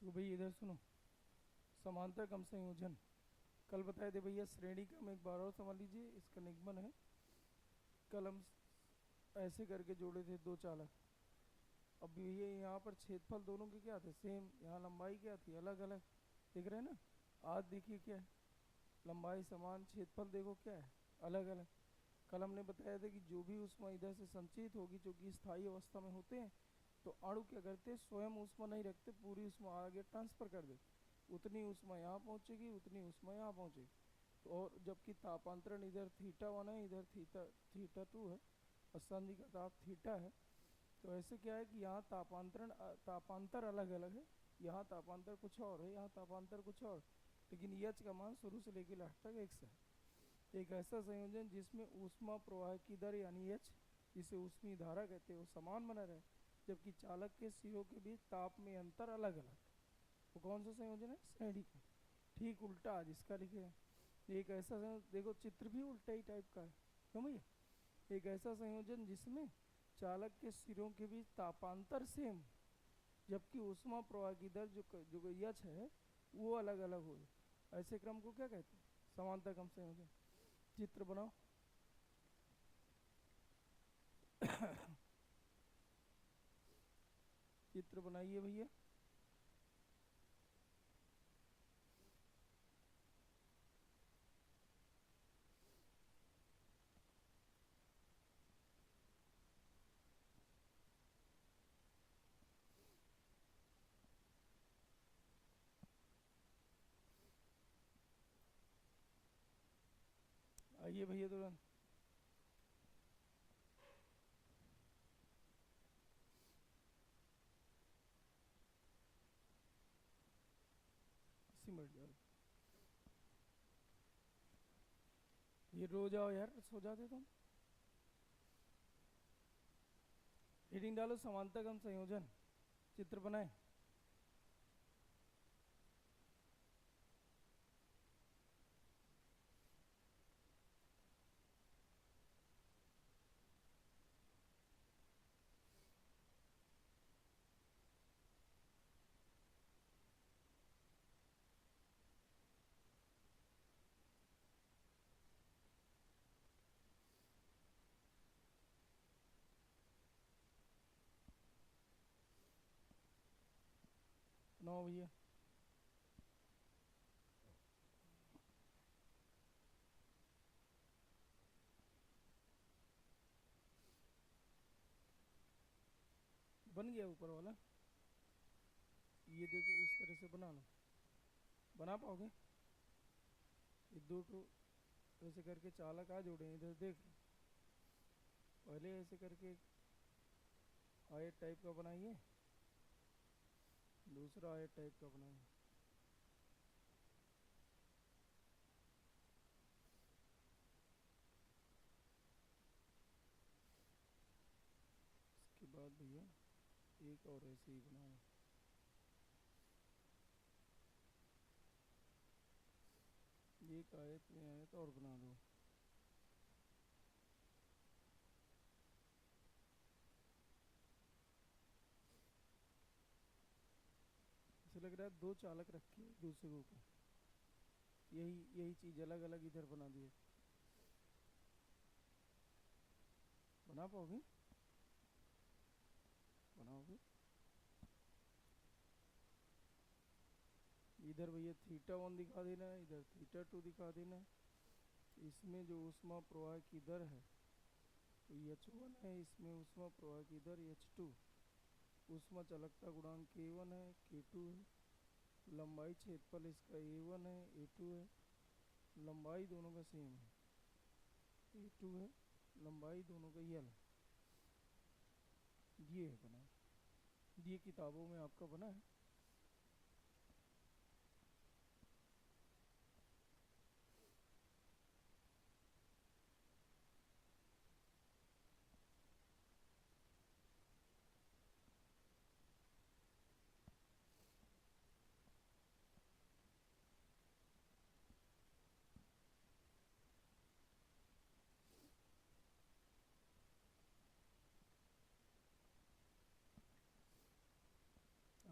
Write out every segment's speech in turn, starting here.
तो भाई इधर सुनो। समांतर क्रम संयोजन कल बताए थे भैया, श्रेणी क्रम एक बार और समझ लीजिए। इसका निगमन है, कल हम ऐसे करके जोड़े थे दो चालक। अब ये यहाँ पर छेदफल दोनों के क्या थे, सेम। यहाँ लंबाई क्या थी, अलग अलग। दिख रहे हैं ना। आज देखिए क्या है, लंबाई समान, छेदफल देखो क्या है, अलग अलग। कल हमने बताया था कि जो भी ऊष्मा इधर से संचित होगी, जो कि स्थायी अवस्था में होते हैं, तो अणु क्या करते हैं, स्वयं ऊष्मा नहीं रखते, पूरी ऊष्मा आगे ट्रांसफर कर देते। उतनी ऊष्मा यहाँ पहुँचेगी, उतनी ऊष्मा यहाँ पहुँचेगी। तो और जबकि तापांतरण इधर थीटा 1 है, इधर थीटा 2 है, और संधि का ताप थीटा है। तो ऐसे क्या है कि यहाँ तापांतर अलग अलग है। यहाँ तापांतर कुछ और है, यहाँ तापांतर कुछ और। लेकिन एच का मान शुरू से लेकर लास्ट तक एक सा है। एक ऐसा संयोजन जिसमें ऊष्मा प्रवाह की दर यानी एच, जिसे ऊष्मीय धारा कहते हैं, वो समान बना रहे, जबकि चालक के सिरों के बीच ताप में अंतर अलग अलग। वो कौन सा संयोजन है, श्रेणी का। ठीक उल्टा आज इसका लिखे हैं। एक ऐसा संयोजन, देखो चित्र भी उल्टा ही टाइप का है, क्यों भैया। एक ऐसा संयोजन जिसमें चालक के सिरों के बीच तापांतर सेम, जबकि ऊष्मा प्रवाह की दर जो यच है वो अलग अलग हो। ऐसे क्रम को क्या कहते हैं, समांतर क्रम संयोजन। चित्र बनाओ। चित्र बनाइए भैया। आइए भैया तुरंत। इसी मिनट जाओ, ये रो जाओ यार, सो जाते तुम। रीडिंग डालो, समांतर क्रम संयोजन। चित्र बनाए। बनाओ भैया। बन गया ऊपर वाला। ये देखो इस तरह से बना लो। बना पाओगे। ये दो टू ऐसे करके चालक आ जोड़े हैं, इधर देख लो। पहले ऐसे करके एक आयत टाइप का बनाइए, दूसरा आयत टाइप का बनाइए। इसके बाद भैया एक और ऐसे ही बनाओ। एक आयत में आयत और बना दो। ऐसे लग रहा है दो चालक रखे हैं दूसरे के ऊपर। यही यही चीज अलग अलग इधर बना दिए। बना पाओगे, बनाओगे। इधर भैया थीटा 1 दिखा देना है, इधर थीटा 2 दिखा देना है। इसमें जो ऊष्मा प्रवाह की दर है वो H1 है, इसमें ऊष्मा प्रवाह की दर H2। ऊष्मा चालकता गुणांक K1 है, K2 है। लंबाई छेदफल इसका A1 है, A2 है। लंबाई दोनों का सेम है, A2 है। लंबाई दोनों का यल है। ये है बना, ये किताबों में आपका बना है।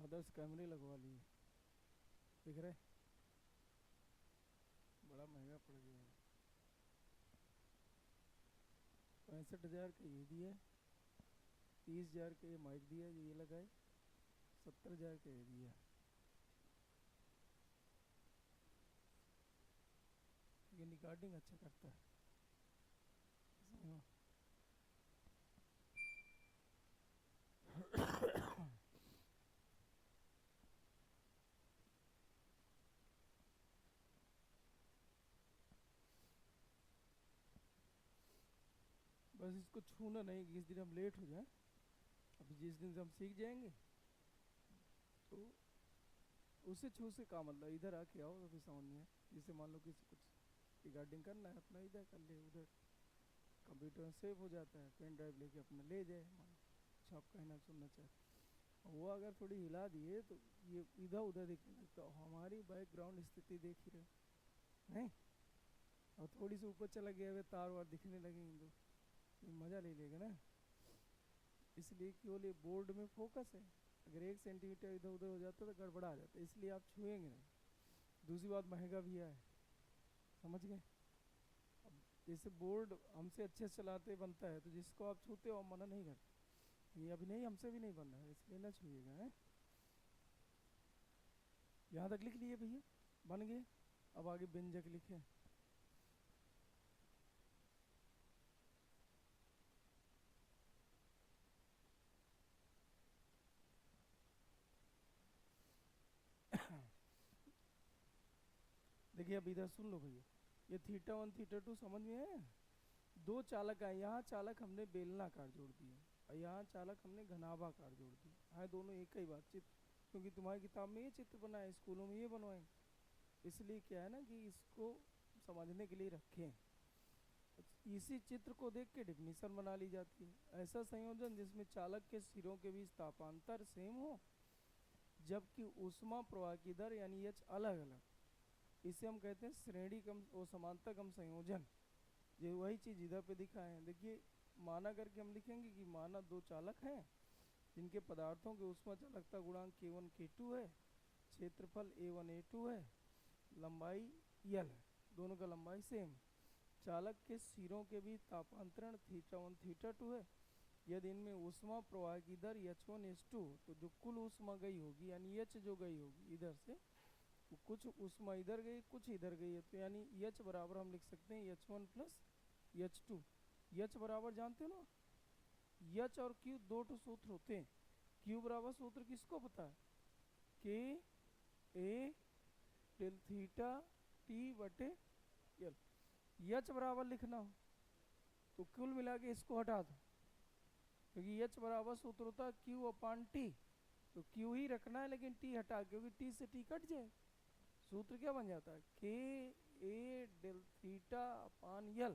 आदर्श कैमरे लगवा लिए। दिख रहा है, बड़ा महंगा पड़ गया है। 65,000 का ये दिया है, 30,000 का ये माइक दिया जो ये लगाए, 70,000 का ये दिया। ये रिकॉर्डिंग अच्छा करता है। हाँ। बस इसको छूना नहीं कि इस दिन हम लेट हो जाए। अभी जिस दिन से हम सीख जाएंगे तो उसे छू से काम मतलब इधर आके आओ तो फिर समझ में आए। जैसे मान लो किसी कुछ रिकॉर्डिंग करना है अपना इधर कर ले, उधर कंप्यूटर में सेव हो जाता है, पेन ड्राइव लेके अपना ले जाए, मान लो कुछ आप कहना सुनना चाहते, वो अगर थोड़ी हिला दिए तो ये इधर उधर दिखने लगता। हमारी बैकग्राउंड स्थिति देख ही रहे नहीं, और थोड़ी सी ऊपर चला गया वे तार वार दिखने लगेंगे तो मज़ा ले लेगा ना। इसलिए केवल ये बोर्ड में फोकस है, अगर 1 सेंटीमीटर इधर उधर हो जाता तो गड़बड़ा जाता, इसलिए आप छुएंगे नहीं। दूसरी बात महंगा भी है, समझ गए। अब जैसे बोर्ड हमसे अच्छे से चलाते बनता है तो जिसको आप छूते हो मना नहीं करते, ये अभी नहीं हमसे भी नहीं बन रहा है इसलिए ना छुएगा है। यहाँ तक लिख लिए भैया, बन गए। अब आगे व्यंजक लिखे। देखिए अब इधर सुन लो भैया, ये थीटा 1 थीटा 2 समझ में है। दो चालक है, यहाँ चालक हमने बेलनाकार जोड़ दिए और यहाँ चालक हमने घनाभाकार जोड़ दिए। हाँ दोनों एक ही बात, चित्र क्योंकि तुम्हारी किताब में ये चित्र बना है, स्कूलों में ये बनवाए, इसलिए क्या है ना कि इसको समझने के लिए रखें। इसी चित्र को देख के डिफिनीशन बना ली जाती है। ऐसा संयोजन जिसमें चालक के सिरों के बीच तापांतर सेम हो जबकि ऊष्मा प्रवाह की दर यानी एच अलग अलग, इसे हम कहते हैं श्रेणी कम और समानता कम संयोजन। ये वही चीज़ इधर पे दिखा है। देखिए माना करके हम लिखेंगे कि माना दो चालक हैं जिनके पदार्थों के ऊष्मा चालकता गुणांक K1 K2 है, क्षेत्रफल A1 A2 है, लंबाई L है, दोनों का लंबाई सेम। चालक के सिरों के बीच तापांतरण θ1 θ2 है। यदि इनमें ऊष्मा प्रवाह की दर H1 H2 तो जो कुल ऊष्मा गई होगी यानी H जो गई होगी इधर से, तो कुछ ऊष्मा इधर गई कुछ इधर गई है, तो यानी H बराबर हम लिख सकते हैं H1 प्लस H2। H बराबर जानते हो ना, H और Q दो तो सूत्र होते हैं। Q बराबर सूत्र किसको पता है, K A del theta T बटे L। H बराबर लिखना हो तो कुल मिला के इसको हटा दो, क्योंकि H बराबर सूत्र होता है Q अपान T, तो Q ही रखना है लेकिन T हटा, क्योंकि T से T कट जाए। सूत्र क्या बन जाता है, K A डेल थीटा अपान L।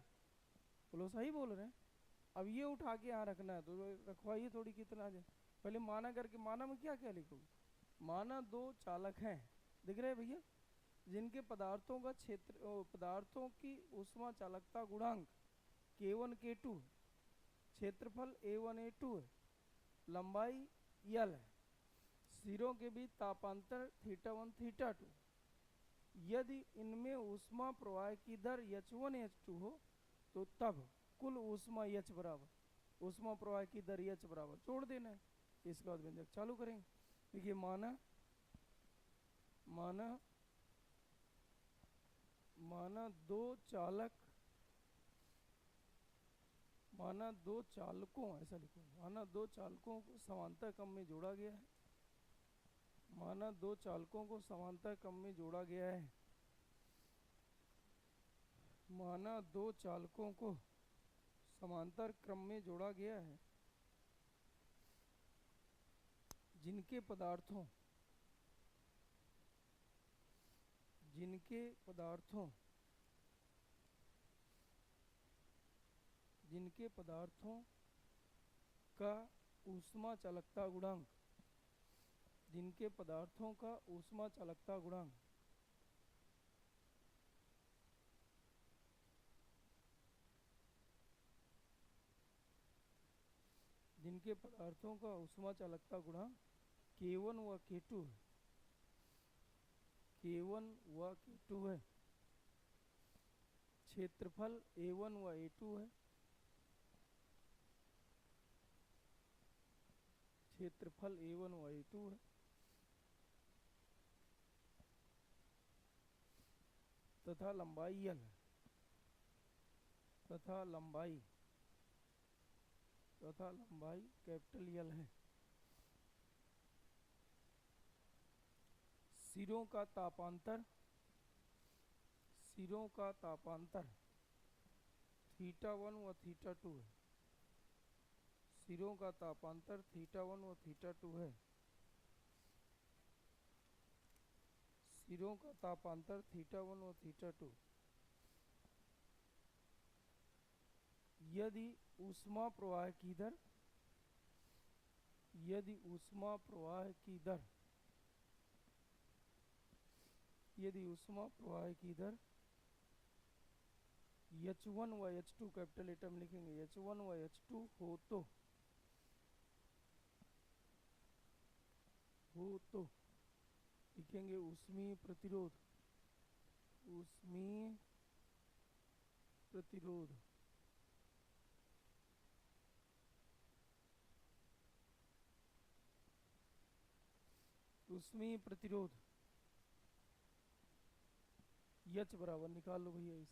बोलो सही बोल रहे हैं। अब ये उठा के यहाँ रखना है तो रखवाइए थोड़ी कितना आ जाए। पहले माना करके, माना में क्या क्या लिखोगे, माना दो चालक हैं, दिख रहे हैं भैया, जिनके पदार्थों का क्षेत्र पदार्थों की ऊष्मा चालकता गुणांक K1 K2, क्षेत्रफल A1 A2 है, लंबाई L है, सिरों के बीच तापांतर θ1 θ2। यदि इनमें ऊष्मा प्रवाह की दर H1 H2 हो तो तब कुल ऊष्मा H बराबर ऊष्मा प्रवाह की दर H बराबर जोड़ देना है। इसके बाद व्यंजक चालू करेंगे। देखिए माना माना माना दो चालक, माना दो चालकों, ऐसा लिखो, माना दो चालकों को समांतर क्रम में जोड़ा गया है, माना दो चालकों को समांतर क्रम में जोड़ा गया है, माना दो चालकों को समांतर क्रम में जोड़ा गया है, जिनके पदार्थों जिनके पदार्थों जिनके पदार्थों का ऊष्मा चालकता गुणांक, जिनके पदार्थों का ऊष्मा चालकता गुणांक जिनके पदार्थों का ऊष्मा चालकता गुणांक K1 व K2 है, K1 व K2 है, क्षेत्रफल A1 व A2 है, क्षेत्रफल A1 व A2 है, तथा लंबाई L है, तथा लंबाई कैपिटल L है। सिरों का तापांतर θ1 व θ2 है, सिरों का तापांतर θ1 व θ2 है, सिरों का तापांतर θ1 व θ2। यदि ऊष्मा प्रवाह की दर H1 व H2 कैपिटल लेटर में लिखेंगे, H1 व H2 हो तो लिखेंगे ऊष्मीय प्रतिरोध H बराबर निकाल लो भैया, इस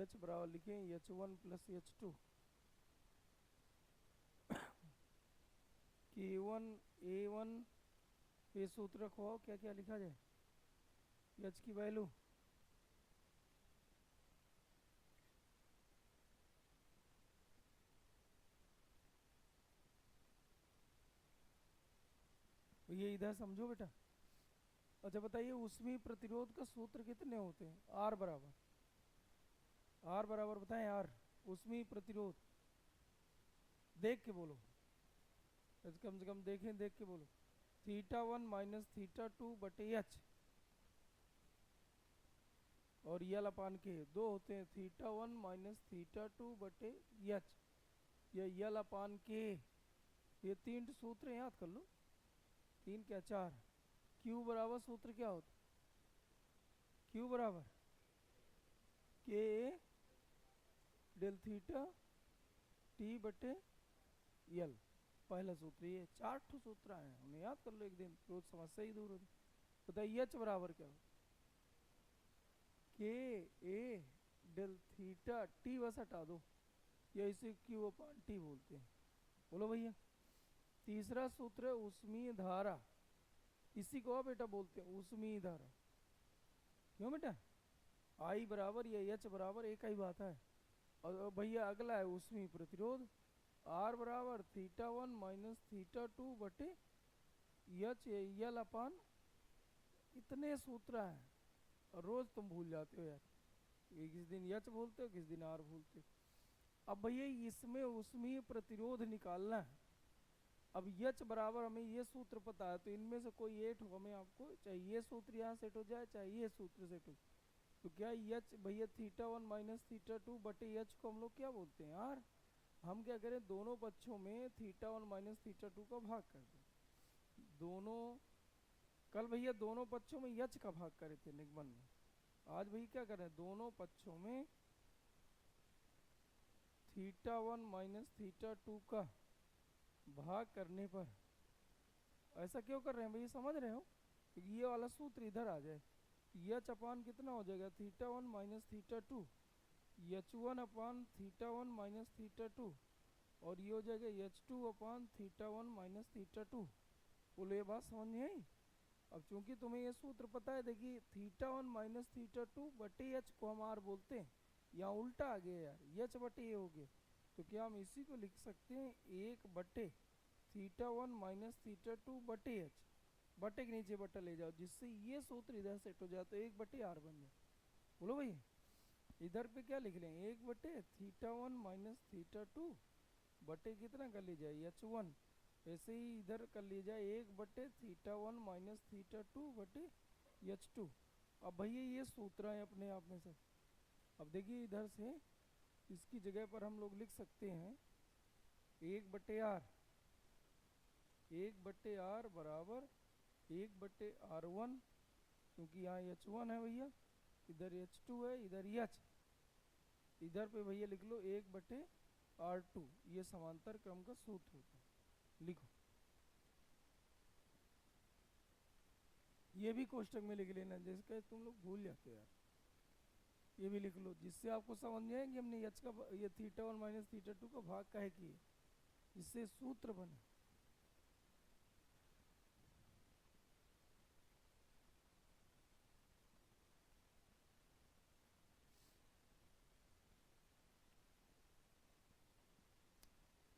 H बराबर लिखें H1 plus H2 K1 A1 ये सूत्र रखो, क्या क्या लिखा जाए H की वैल्यू ये इधर समझो बेटा। अच्छा बताइए, ऊष्मीय प्रतिरोध का सूत्र कितने होते हैं? R बराबर बताएं, R ऊष्मीय प्रतिरोध देख के बोलो, कम से कम देख के बोलो। θ1 माइनस θ2 बटे H और यल अपान के दो होते हैं, θ1 माइनस θ2 बटे H या यल अपान के, ये तीन सूत्र याद कर लो, तीन क्या चार। Q बराबर सूत्र क्या होता? Q बराबर K डेल थीटा T बटे यल, पहला सूत्र। ये चार ठो सूत्र आए हैं, उन्हें याद कर लो, एक दिन रोज समस्या ही दूर होती। बताइए H बराबर क्या होता? K A del theta T बस हटा दो, या इसे Q अपान T बोलते हैं। बोलो भैया। तीसरा सूत्र है ऊष्मीय धारा, इसी को बेटा बोलते हैं ऊष्मीय धारा। क्यों बेटा? I बराबर या H बराबर एक ही बात है। और भैया अगला है ऊष्मीय प्रतिरोध, R बराबर θ1 माइनस θ2 बटे H यल अपान, इतने सूत्र हैं और रोज तुम भूल जाते हो यार, किस दिन H बोलते हो, किस दिन R बोलते हो। अब भैया इसमें ऊष्मीय प्रतिरोध निकालना है। अब H बराबर हमें ये सूत्र पता है, तो इनमें से कोई एक हमें आपको, चाहे ये सूत्र यहाँ सेट हो जाए चाहे ये सूत्र सेट हो, तो क्या H भैया θ1 माइनस θ2 बटे H को हम लोग क्या बोलते हैं? R। हम क्या करें, दोनों पक्षों में θ1 माइनस θ2 का भाग कर दें। कल भैया दोनों पक्षों में H का भाग करे थे निगमन में, आज भैया क्या करें, दोनों पक्षों में θ1 माइनस θ2 का भाग करने पर, ऐसा क्यों कर रहे हैं भैया, समझ रहे हो? क्योंकि ये वाला सूत्र इधर आ जाए, H अपान कितना हो जाएगा, θ1 माइनस θ2, H1 अपान θ1 माइनस θ2, और ये हो जाएगा H2 अपान θ1 माइनस θ2। बोलो ये बात समझ में आई? अब चूंकि तुम्हें ये सूत्र पता है, देखिए θ1 माइनस θ2 बटे H को हम R बोलते हैं, यहाँ उल्टा आ गया यार, H बटे ये हो गया, तो क्या हम इसी को लिख सकते हैं 1 बटे θ1 माइनस θ2 बटे H, बटे के नीचे बटा ले जाओ, जिससे ये सूत्र इधर सेट हो जाए, तो 1 बटे R बन जाए। बोलो भैया, इधर पे क्या लिख लें, 1 बटे θ1 माइनस θ2 बटे कितना कर लीजिए H1, ऐसे ही इधर कर ली जाए 1 बटे θ1 माइनस θ2 बटे H2। अब भैया ये सूत्र है अपने आप में से। अब देखिए इधर से इसकी जगह पर हम लोग लिख सकते हैं 1 बटे R बराबर 1/R1, क्योंकि यहाँ H1 है भैया, इधर H2 है, इधर H, इधर पे भैया लिख लो 1/R2। ये समांतर क्रम का सूत्र होता है, लिखो। ये भी कोष्टक में लिख लेना, जिसका तुम लोग भूल जाते हो यार, ये भी लिख लो, जिससे आपको समझ में आए कि हमने H का ये θ1 माइनस θ2 का भाग काहे किए, जिससे सूत्र बने।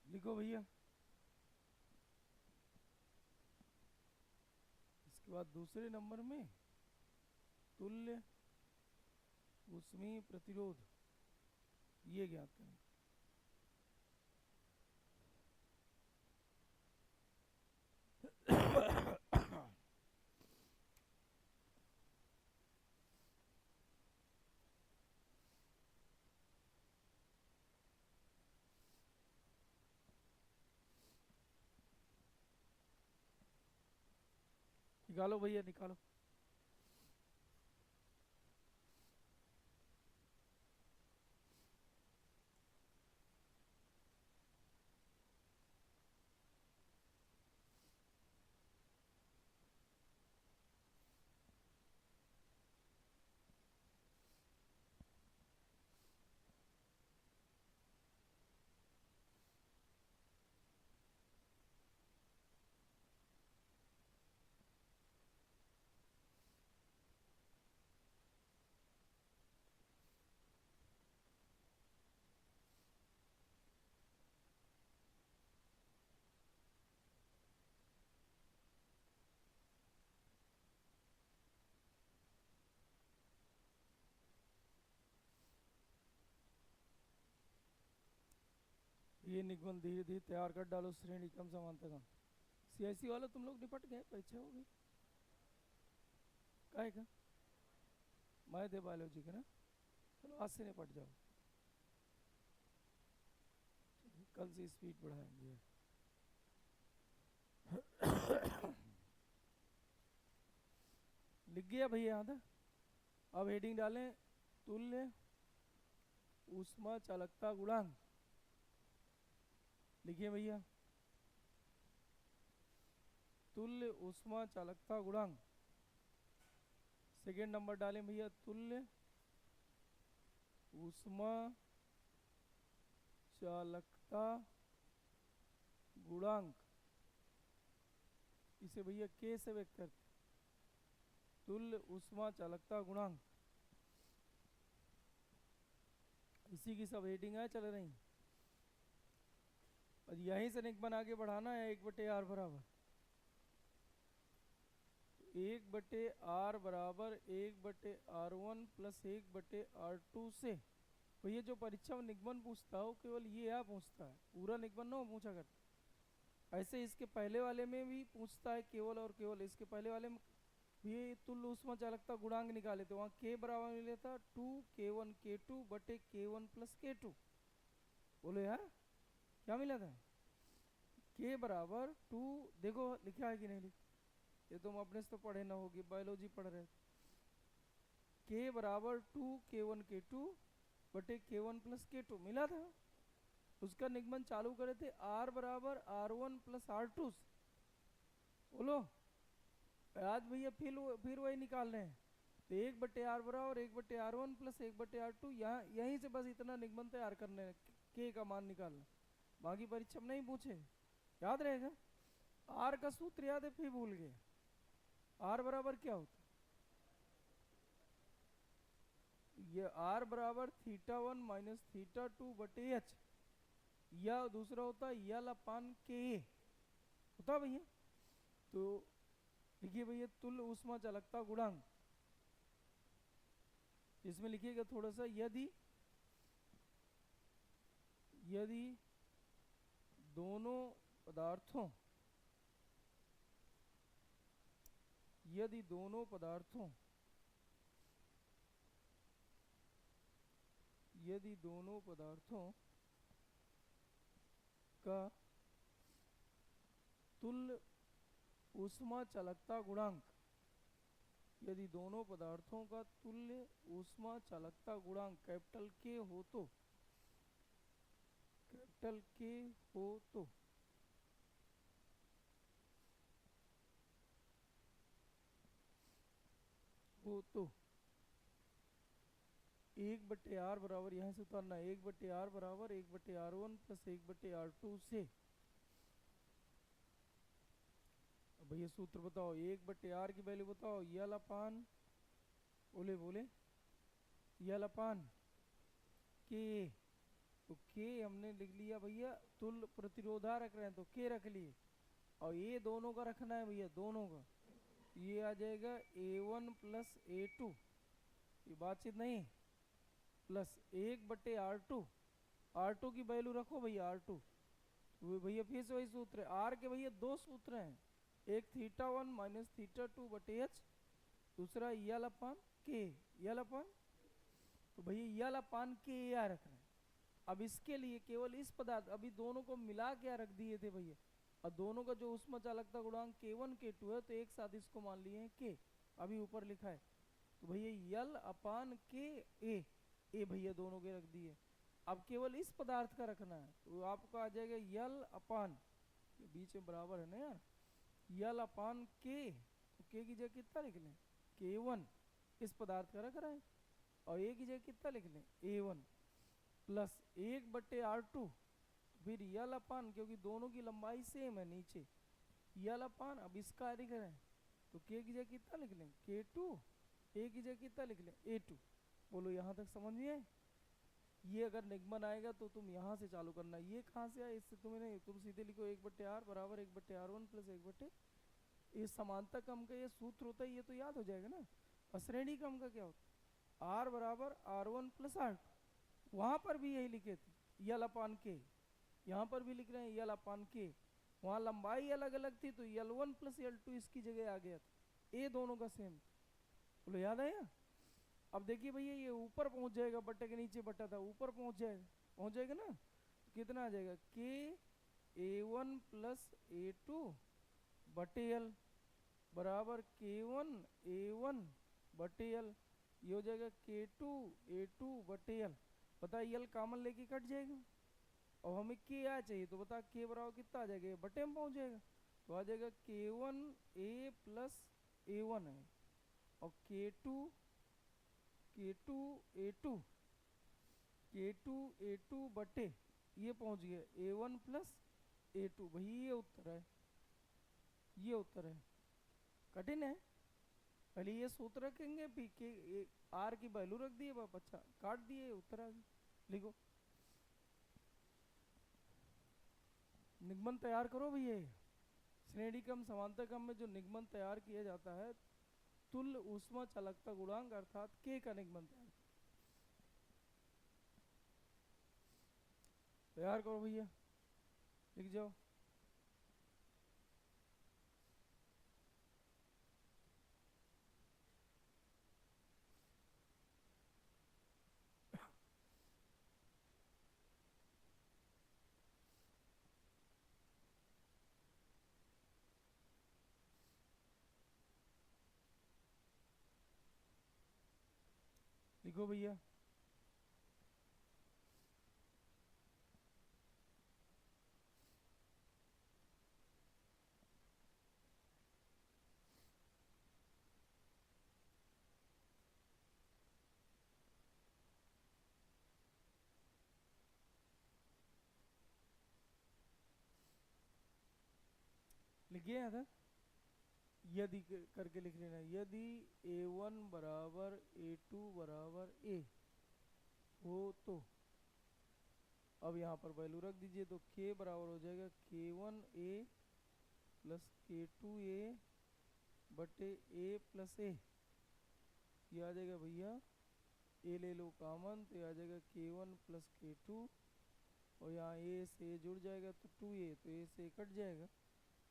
लिखो भैया। इसके बाद दूसरे नंबर में तुल्य ऊष्मीय प्रतिरोध, ये ज्ञात करें। निकालो भैया, निकालो। ये निबंध धीरे धीरे तैयार कर डालो, श्रेणी क्रम समानता क्रम। सीआईसी वाला तुम लोग निपट गए, परीक्षा हो गई। काहे का मैथ है, बायोलॉजी का ना, चलो आज से निपट जाओ, कल से स्पीड बढ़ाएंगे। लिख गया भैया यहाँ था। अब हेडिंग डालें, तुल्य ऊष्मा चालकता गुणांक। लिखिए भैया, तुल्य ऊष्मा चालकता गुणांक। सेकेंड नंबर डालें भैया, तुल्य ऊष्मा चालकता गुणांक, इसे भैया के से व्यक्त करते, तुल्य ऊष्मा चालकता गुणांक। इसी की सब हेडिंग है चल रही, और यहीं से निकमन आगे बढ़ाना है। 1/R बराबर 1/R बराबर 1/R1 प्लस 1/R2 से। तो ये जो परीक्षा में निगमन पूछता हो, केवल ये यहाँ पूछता है, पूरा निगमन ना पूछा करता। ऐसे इसके पहले वाले में भी पूछता है केवल और केवल, इसके पहले वाले में ये तुल्य ऊष्मा चालकता गुणांक निकाले थे, वहाँ के बराबर मिले था 2k1k2/k1 प्लस k2। बोलो यार क्या मिला था, के बराबर 2, देखो लिखा है कि नहीं लिखा, ये तुम अपने से तो पढ़े ना होगी, बायोलॉजी पढ़ रहे। के बराबर 2k1k2/k1 प्लस k2 मिला था। उसका निगमन चालू करे थे R बराबर R1 प्लस R2। बोलो आज भैया फिर वही निकाल रहे हैं, तो 1/R बराबर 1/R1 प्लस 1/R2, यहाँ यहीं से बस इतना निगमन तैयार करने हैं, के का मान निकालना, बाकी परीक्षा में नहीं पूछे, याद रहेगा। आर का सूत्र याद है, फिर भूल गए। आर बराबर क्या होता है, ये आर बराबर θ1 माइनस θ2/h, या दूसरा होता है यल अपान के, होता भैया। तो लिखिए भैया, तुल्य ऊष्मा चालकता गुणांक, इसमें लिखिएगा थोड़ा सा, यदि दोनों पदार्थों यदि दोनों पदार्थों का तुल्य ऊष्मा चालकता गुणांक, यदि दोनों पदार्थों का तुल्य ऊष्मा चालकता गुणांक कैपिटल के हो तो, कैपिटल के हो तो 1/r बराबर, यहाँ से उतारना, 1/r बराबर 1/r1 प्लस 1/r2 से। अब भैया सूत्र बताओ, 1/r की वैल्यू बताओ, यल अपान, बोले बोले, यल अपान के। तो के हमने लिख लिया भैया, तुल प्रतिरोधा रख रहे हैं तो के रख लिए, और ये दोनों का रखना है भैया, दोनों का। ये आ जाएगा A1 प्लस A2, ये बातचीत नहीं, प्लस 1/r2, R2 की वैल्यू रखो भैया, R2। वो भैया फिर से वही सूत्र है, आर के भैया दो सूत्र हैं, एक θ1 माइनस θ2/h, दूसरा यल अपान के, यल अपान, तो भैया यल अपान के या रख रहे हैं। अब इसके लिए केवल इस पदार्थ, अभी दोनों को मिला के रख दिए थे भैया, और दोनों का जो ऊष्मा चालकता गुणांक K1 K2 है, तो एक साथ इसको मान लिए हैं के, अभी ऊपर लिखा है। तो भैया यल अपान के ए भैया दोनों के रख दिए। अब केवल इस पदार्थ का रखना है, तो आपका आ जाएगा यल अपान, बीच में बराबर है ना यार, यल अपान के, तो के की जगह कितना लिख लें, K1 इस पदार्थ का रख रहा है, और ए की जगह कितना लिख लें, A1 प्लस 1/r2, फिर यल अपान, क्योंकि दोनों की लंबाई सेम है नीचे, यल अपान, अब इसका लिख रहे हैं तो के की जगह कितना लिख लें, K2, ए की जगह कितना लिख लें, A2। बोलो यहाँ तक समझ में आए? ये अगर निगमन आएगा तो तुम यहाँ से चालू करना, ये कहाँ से आया, इससे तुम्हें नहीं, तुम सीधे लिखो 1/r बराबर 1/r1 प्लस 1/, ये समानता क्रम का ये सूत्र होता है, ये तो याद हो जाएगा ना। और श्रेणी क्रम का क्या होता है, r बराबर r1 प्लस r2, वहाँ पर भी यही लिखे थे, यल अपान के, यहाँ पर भी लिख रहे हैं यल अपान के, वहाँ लंबाई अलग अलग थी तो L1 प्लस L2 इसकी जगह आ गया था, ए दोनों का सेम। बोलो याद आया? अब देखिए भैया ये ऊपर पहुंच जाएगा, बट्टे के नीचे बट्टा था, ऊपर पहुंच जाएगा ना, तो कितना आ जाएगा, के A1 प्लस A2 बटे L बराबर K1 A1 बटे L, ये हो जाएगा K2 A2 बटे L। बता यल कॉमन लेके कट जाएगा, और हमें के आ चाहिए, तो बता के बराबर कितना आ जाएगा, बटे में पहुंच जाएगा, तो आ जाएगा K1 A प्लस A1 है, और K2 A2 K2 बटे ये पहुंच गया A1 प्लस A2। भाई ये उत्तर है, ये उत्तर है, कठिन है। पहले ये सूत्र रखेंगे, पी के आर की वैल्यू रख दिए बाप, अच्छा काट दिए, उत्तर आ गया। लिखो, निगमन तैयार करो भैया। श्रेणी क्रम समांतर क्रम में जो निगमन तैयार किया जाता है, तुल्य ऊष्मा चालकता गुणांक अर्थात के का निगमन तैयार करो भैया, लिख जाओ। लिखो भैया, लिखिए यहाँ था, यदि करके लिख लेना, यदि A1 बराबर A2 बराबर A हो तो, अब यहाँ पर वैल्यू रख दीजिए, तो K बराबर हो जाएगा K1A प्लस K2A बटे A प्लस A, ये आ जाएगा भैया, A ले लो कॉमन, तो ये आ जाएगा K1 प्लस K2, और यहाँ A से A जुड़ जाएगा तो 2A, तो A से A कट जाएगा,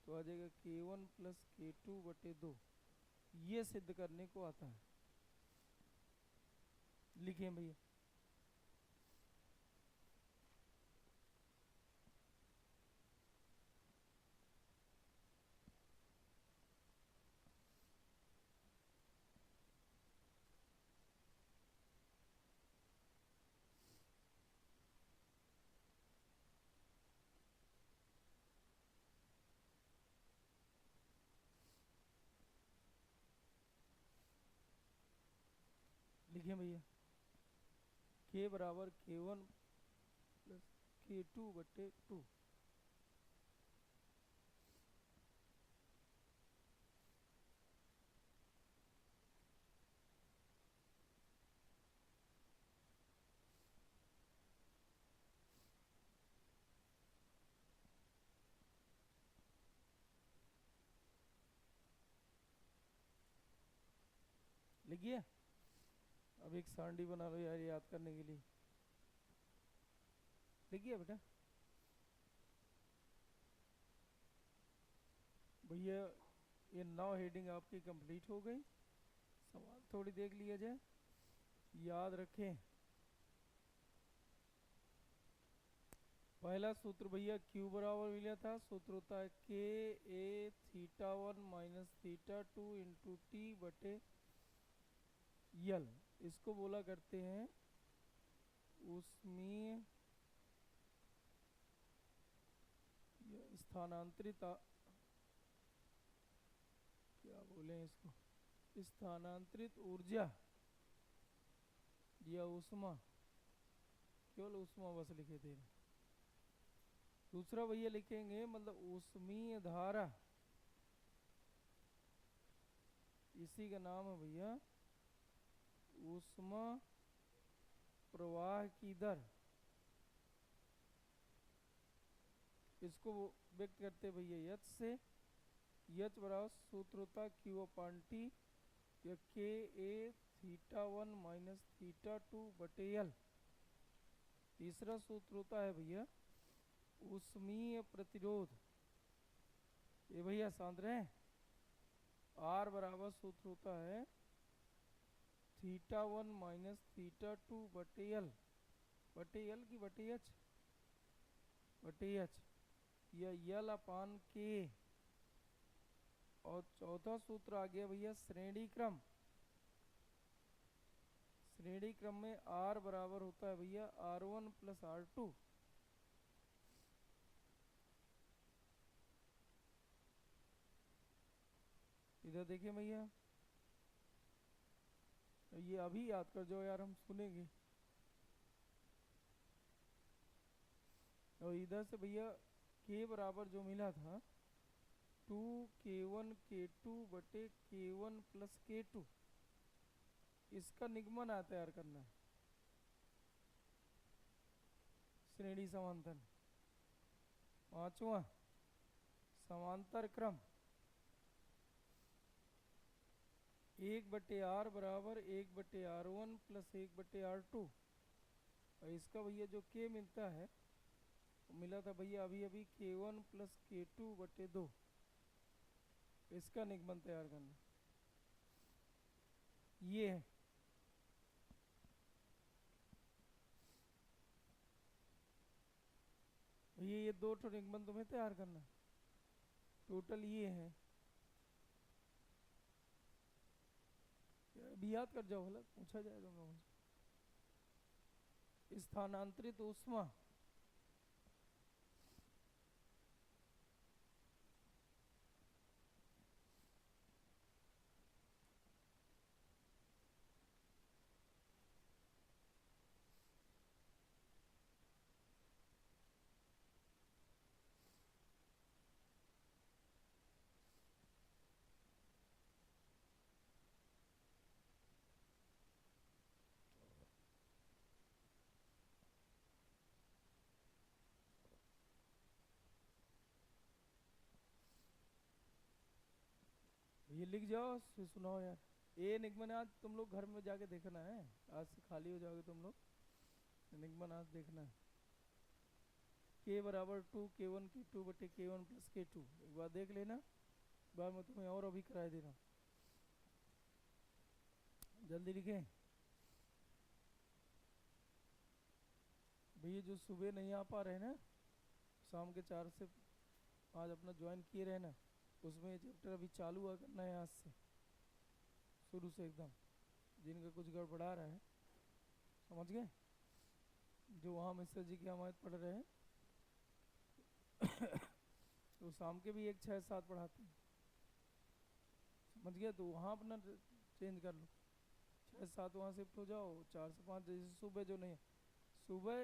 तो आ जाएगा K1 प्लस K2 बटे 2। ये सिद्ध करने को आता है, लिखिए भैया। लिखिए भैया, के बराबर K1 प्लस K2 बटे 2। लिखिए, अब एक सांडी बना लो यार याद करने के लिए। लिखिए बेटा। भैया ये 9 हेडिंग आपकी कंप्लीट हो गई। सवाल थोड़ी देख लिया जाए, याद रखें। पहला सूत्र भैया Q बराबर मिला था, सूत्र होता है K A theta 1 minus theta 2 into T बटे यल। इसको बोला करते हैं ऊष्मीय स्थानांतरित क्या बोले इसको, स्थानांतरित ऊर्जा या ऊष्मा, केवल ऊष्मा बस लिखे थे। दूसरा भैया लिखेंगे मतलब ऊष्मीय धारा, इसी का नाम है भैया ऊष्मा प्रवाह की दर। इसको व्यक्त करते भैया एच से। एच बराबर सूत्र होता है Q अपान टी या के ए थीटा 1 माइनस थीटा 2 बटे यल। तीसरा सूत्र होता है भैया ऊष्मीय प्रतिरोध। ये भैया शांत रहे। आर बराबर सूत्र होता है थीटा 1 माइनस थीटा 2 बटे यल। बटे यल की बटे एच, बटे एच या यल अपान के। और चौथा सूत्र आ गया भैया श्रेणी क्रम। श्रेणी क्रम में आर बराबर होता है भैया R1 प्लस R2। इधर देखिए भैया, ये अभी याद कर जाओ यार, हम सुनेंगे। और इधर से भैया के बराबर जो मिला था 2K1 K2 बटे K1 प्लस K2, इसका निगमन तैयार करना है। श्रेणी समांतर। पांचवा समांतर क्रम। 1/R बराबर 1/R1 प्लस 1/R2। और इसका भैया जो K मिलता है मिला था भैया अभी अभी K1 प्लस K2 बटे 2। इसका निगमन तैयार करना ये है। ये दो ठो निगमन तुम्हें तैयार करना है, टोटल ये है। अभी याद कर जाओ, भला पूछा जाए तुम लोगों से। स्थानांतरित ऊष्मा ये लिख जाओ, सुनाओ यार। ये निगमन आज तुम लोग घर में जाके देखना है, आज से खाली हो जाओगे तुम लोग, निगमन आज देखना है। K बराबर 2K1 K2 बटे K1 प्लस K2 एक बार देख लेना, बार मैं तुम्हें और अभी कराए दे रहा हूँ। जल्दी लिखें भैया। जो सुबह नहीं आ पा रहे ना, शाम के 4 से 5 अपना ज्वाइन किए रहे ना, उसमें ये चैप्टर अभी चालू हुआ करना है आज से, शुरू से एकदम। जिनका कुछ गड़बड़ा रहा है, समझ गए, जो वहाँ मिश्र जी की हमारे पढ़ रहे हैं तो शाम के भी 1 6 7 पढ़ाते हैं, समझ गए, तो वहाँ अपना चेंज कर लो। S7 वहाँ शिफ्ट हो जाओ, 4 से 5 जैसे सुबह जो नहीं, सुबह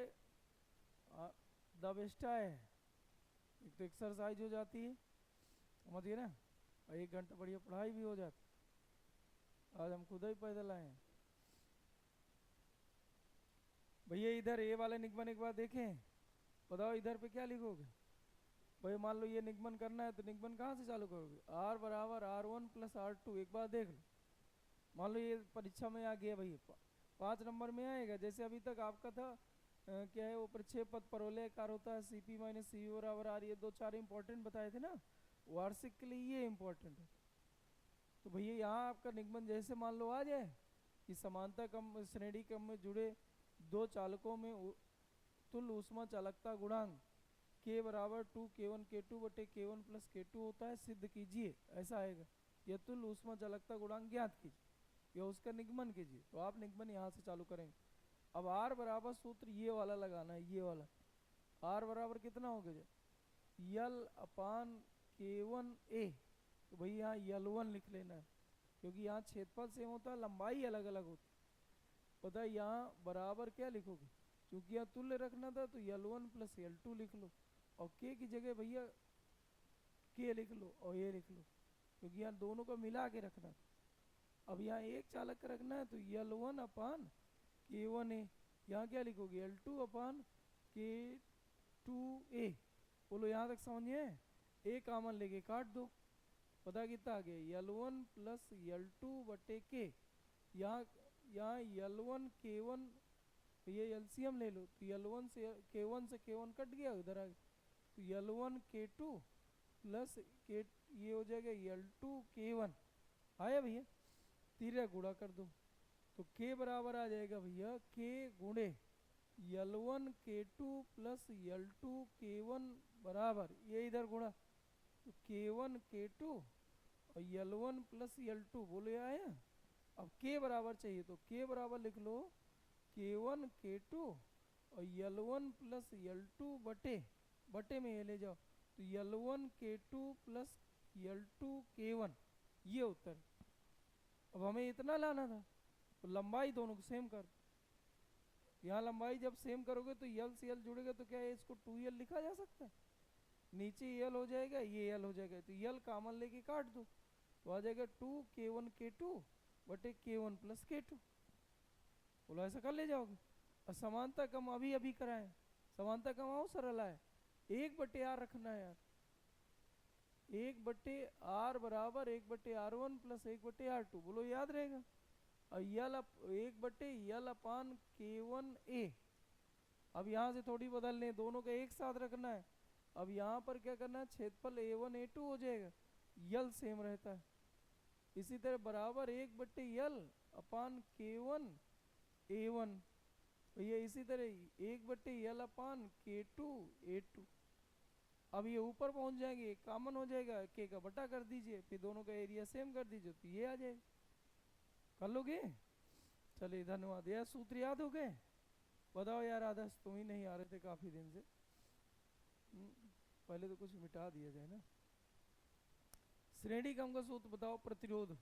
द बेस्ट है, एक तो एक्सरसाइज हो जाती है, समझिए ना, और 1 घंटा बढ़िया पढ़ाई भी हो जाती। आज हम खुद ही पैदल आए हैं भैया। इधर ये वाले निगमन एक बार देखें, बताओ इधर पे क्या लिखोगे भाई। मान लो ये निगमन करना है तो निगमन कहाँ से चालू करोगे, R बराबर R1 प्लस R2, एक बार देख लो। मान लो ये परीक्षा में आ गया भैया, 5 नंबर में आएगा। जैसे अभी तक आपका था क्या है वो परिचय पद परवलय कार होता है, CP माइनस CV बराबर R, ये 2-4 इंपॉर्टेंट बताए थे ना वार्षिक के लिए, ये इंपॉर्टेंट है। तो भैया यहाँ आपका निगमन जैसे मान लो आ जाए कि समानता कम श्रेणी क्रम में जुड़े दो चालकों में तुल्य ऊष्मा चालकता गुणांक K बराबर 2K1 K2 बटे K1 प्लस K2 होता है, सिद्ध कीजिए, ऐसा आएगा। यह तुल्य ऊष्मा चालकता गुणांक ज्ञात कीजिए या उसका निगमन कीजिए। तो आप निगमन यहाँ से चालू करेंगे। अब R बराबर सूत्र ये वाला लगाना है, ये वाला R बराबर कितना हो गया, L अपान K1A। तो भाई यहाँ L1 लिख लेना है, क्योंकि यहाँ क्षेत्रफल सेम होता है, लंबाई अलग अलग होती है। पता है यहाँ बराबर क्या लिखोगे, क्योंकि यहाँ तुल्य रखना था तो L1 प्लस L2 लिख लो, और K की जगह भैया K लिख लो और ये लिख लो, क्योंकि यहाँ दोनों को मिला के रखना था। अब यहाँ एक चालक का रखना है तो L1 अपान K1A, यहाँ क्या लिखोगे L2 अपान K2A। बोलो यहाँ तक समझिए, A कॉमन लेके काट दो, पता कितना आ गया L1 प्लस L2 बटे K। यहाँ L1 K1, ये एलसीएम ले लो, तो L1 से K1 कट गया, उधर आ गया, तो L1 K2 प्लस K, ये हो जाएगा L2 K1, आया भैया। तीसरा गुणा कर दो तो K बराबर आ जाएगा भैया K गुणे L1 K2 plus L2 K1 बराबर, ये इधर गुणा तो K1 K2 और L1 प्लस L2, बोलो ये आया। अब K बराबर चाहिए तो K बराबर लिख लो K1 K2 और L1 प्लस L2 बटे में ये ले जाओ, तो L1 K2 plus L2 K1, ये उत्तर। अब हमें इतना लाना था, तो लंबाई दोनों को सेम कर, यहाँ लंबाई जब सेम करोगे तो L से L जुड़ेगा, तो क्या है इसको 2L लिखा जा सकता है, नीचे L हो जाएगा, ये L हो जाएगा, तो L कॉमन लेके काट दो, तो आ जाएगा 2K1 K2 बटे K1 प्लस K2। बोलो ऐसा कर ले जाओगे। और समानता कम अभी कराएं, समानता कम आओ सरल है, 1/R रखना है यार, 1/R बराबर 1/R1 प्लस 1/R2, बोलो याद रहेगा। और 1/L अपान K1A। अब यहाँ से थोड़ी बदल लें, दोनों का एक साथ रखना है। अब यहाँ पर क्या करना है, क्षेत्रफल A1 A2 हो जाएगा, L सेम रहता है। इसी तरह बराबर 1/L अपान K1 A1, भैया इसी तरह 1/L अपान K2 A2। अब ये ऊपर पहुंच जाएंगे, कॉमन हो जाएगा, K का बटा कर दीजिए, फिर दोनों का एरिया सेम कर दीजिए, तो ये आ जाएगा। कर लोगे, चलिए धन्यवाद। यह सूत्र याद हो गए, बताओ यार आदर्श, तुम ही नहीं आ रहे थे काफी दिन से, पहले तो कुछ मिटा दिया जाए ना। श्रेणी क्रम का सूत्र बताओ, प्रतिरोध,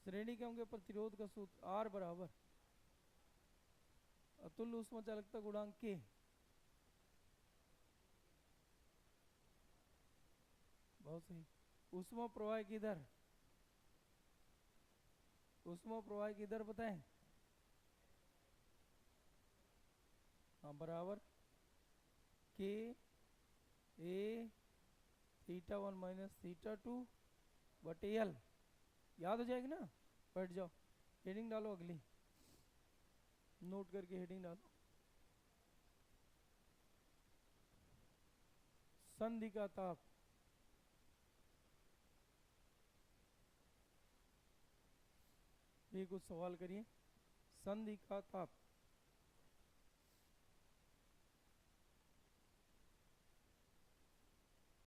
श्रेणी क्रम के प्रतिरोध का सूत्र R बराबर अतुल्य ऊष्मा चालकता गुणांक K, बहुत सही। ऊष्मा प्रवाह की दर, ऊष्मा प्रवाह की दर बताएं, हाँ बराबर K A θ1 माइनस θ2 बटे L, याद हो जाएगी ना। बैठ जाओ, हेडिंग डालो, अगली नोट करके हेडिंग डालो, संधि का ताप, ये कुछ सवाल करिए। संधि का ताप